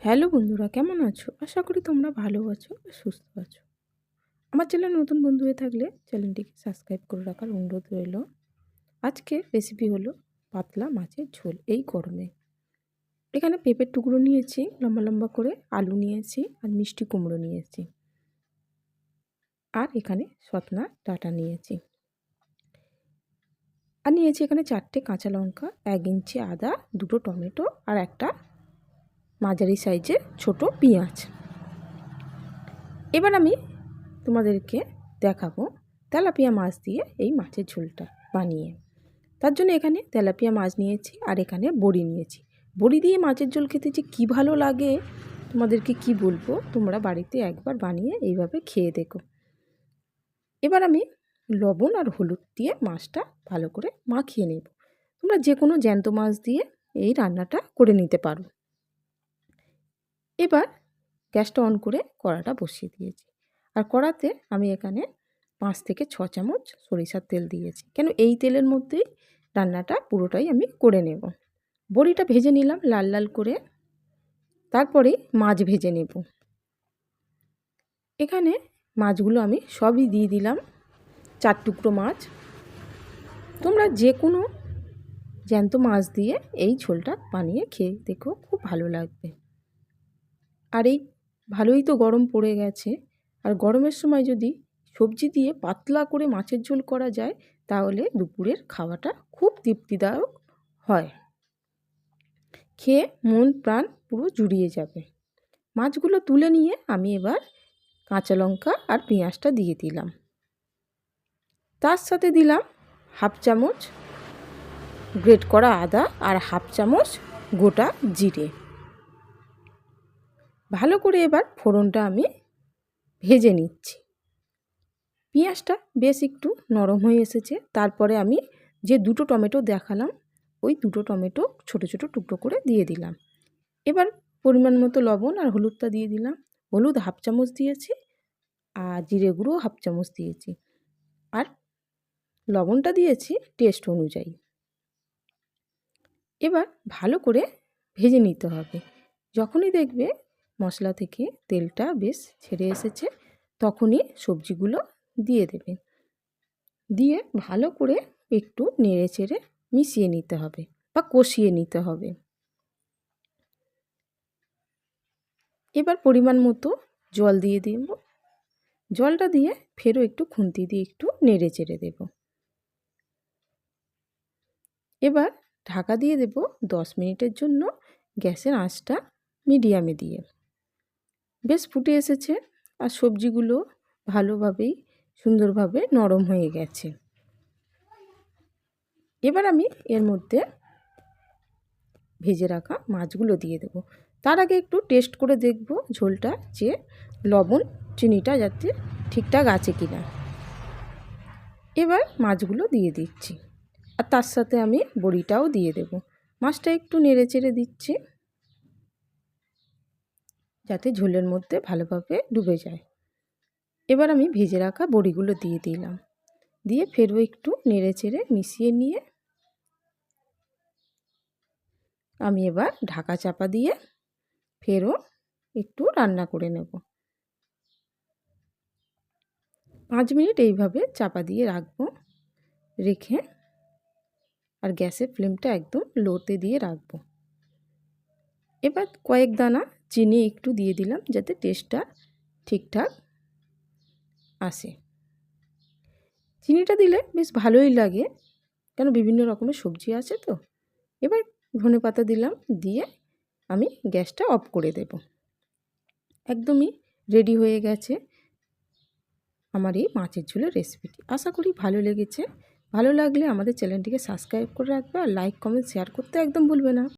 Hello বন্ধুরা, কেমন আছো? আশা করি তোমরা ভালো আছো আর সুস্থ আছো। আমার চ্যানেল নতুন বন্ধু হয়ে থাকলে চ্যানেলটিকে সাবস্ক্রাইব করে রাখার অনুরোধ রইল। আজকের রেসিপি হলো পাতলা মাছের ঝোল এই গরমে। এখানে পেঁপের টুকরো নিয়েছি লম্বা লম্বা করে, আলু নিয়েছি আর মিষ্টি কুমড়ো নিয়েছি, আর এখানে সতনা ডাঁটা নিয়েছি, আর নিয়েছি এখানে 4টে কাঁচা লঙ্কা, 1 ইঞ্চি আদা, 2টো টমেটো আর একটা মাঝারি সাইজের ছোট পেঁয়াজ। এবার আমি তোমাদেরকে দেখাবো তেলাপিয়া মাছ দিয়ে এই মাছের ঝোলটা বানিয়ে। তার জন্য এখানে তেলাপিয়া মাছ নিয়েছি আর এখানে বড়ি নিয়েছি। বড়ি দিয়ে মাছের ঝোল খেতে যে কী ভালো লাগে তোমাদেরকে কি বলবো, তোমরা বাড়িতে একবার বানিয়ে এইভাবে খেয়ে দেখো। এবার আমি লবণ আর হলুদ দিয়ে মাছটা ভালো করে মাখিয়ে নেব। তোমরা যে কোনো জ্যান্ত মাছ দিয়ে এই রান্নাটা করে নিতে পারো। এবার গ্যাসটা অন করে কড়াটা বসিয়ে দিয়েছি, আর কড়াতে আমি এখানে 5 থেকে 6 চামচ সরিষার তেল দিয়েছি, কেন এই তেলের মধ্যেই রান্নাটা পুরোটাই আমি করে নেব। বড়িটা ভেজে নিলাম লাল লাল করে, তারপরে মাছ ভেজে নেব। এখানে মাছগুলো আমি সবই দিয়ে দিলাম, 4 টুকরো মাছ। তোমরা যে কোনো জ্যান্ত মাছ দিয়ে এই ঝোলটা বানিয়ে খেয়ে দেখো, খুব ভালো লাগবে। আর এই ভালোই তো গরম পড়ে গেছে, আর গরমের সময় যদি সবজি দিয়ে পাতলা করে মাছের ঝোল করা যায় তাহলে দুপুরের খাওয়াটা খুব তৃপ্তিদায়ক হয়, খেয়ে মন প্রাণ পুরো জুড়িয়ে যাবে। মাছগুলো তুলে নিয়ে আমি এবার কাঁচা লঙ্কা আর পেঁয়াজটা দিয়ে দিলাম, তার সাথে দিলাম 1/2 চামচ গ্রেট করা আদা আর 1/2 চামচ গোটা জিরে। ভালো করে এবার ফোড়নটা আমি ভেজে নিচ্ছি। পেঁয়াজটা বেশ একটু নরম হয়ে এসেছে, তারপরে আমি যে 2টো টমেটো দেখালাম ওই 2টো টমেটো ছোট ছোট টুকরো করে দিয়ে দিলাম। এবার পরিমাণ মতো লবণ আর হলুদটা দিয়ে দিলাম। হলুদ 1/2 চামচ দিয়েছি আর জিরে গুঁড়ো 1/2 চামচ দিয়েছি, আর লবণটা দিয়েছি টেস্ট অনুযায়ী। এবার ভালো করে ভেজে নিতে হবে। যখনই দেখবে মশলা থেকে তেলটা বেশ ছেড়ে এসেছে তখনই সবজিগুলো দিয়ে দেবে, দিয়ে ভালো করে একটু নেড়ে চেড়ে মিশিয়ে নিতে হবে বা কষিয়ে নিতে হবে। এবার পরিমাণ মতো জল দিয়ে দেব। জলটা দিয়ে ফেরও একটু খুন্তি দিয়ে একটু নেড়ে চেড়ে দেব। এবার ঢাকা দিয়ে দেব 10 মিনিটের জন্য, গ্যাসের আঁচটা মিডিয়ামে দিয়ে। বেশ ফুটে এসেছে আর সবজিগুলো ভালোভাবেই সুন্দরভাবে নরম হয়ে গেছে। এবার আমি এর মধ্যে ভেজে রাখা মাছগুলো দিয়ে দেব। তার আগে একটু টেস্ট করে দেখব ঝোলটা, যে লবণ চিনিটা যাতে ঠিকঠাক আছে কিনা। এবার মাছগুলো দিয়ে দিচ্ছি, আর তার সাথে আমি বড়িটাও দিয়ে দেব। মাছটা একটু নেড়ে চেড়ে দিচ্ছি যাতে ঝোলের মধ্যে ভালোভাবে ডুবে যায়। এবার আমি ভেজে রাখা বড়িগুলো দিয়ে দিলাম, দিয়ে ফেরও একটু নেড়ে চেড়ে মিশিয়ে নিয়ে আমি এবার ঢাকা চাপা দিয়ে ফেরও একটু রান্না করে নেব। 5 মিনিট এইভাবে চাপা দিয়ে রাখবো, রেখে আর গ্যাসের ফ্লেমটা একদম লোতে দিয়ে রাখবো। এবার কয়েক দানা চিনি একটু দিয়ে দিলাম যাতে টেস্টটা ঠিকঠাক আসে। চিনিটা দিলে বেশ ভালোই লাগে, কেন বিভিন্ন রকমের সবজি আছে তো। এবার ধনেপাতা দিলাম, দিয়ে আমি গ্যাসটা অফ করে দেব। একদমই রেডি হয়ে গেছে আমার এই মাছের ঝোলের রেসিপিটি। আশা করি ভালো লেগেছে। ভালো লাগলে আমাদের চ্যানেলটিকে সাবস্ক্রাইব করে রাখবে, আর লাইক কমেন্ট শেয়ার করতে একদম ভুলবে না।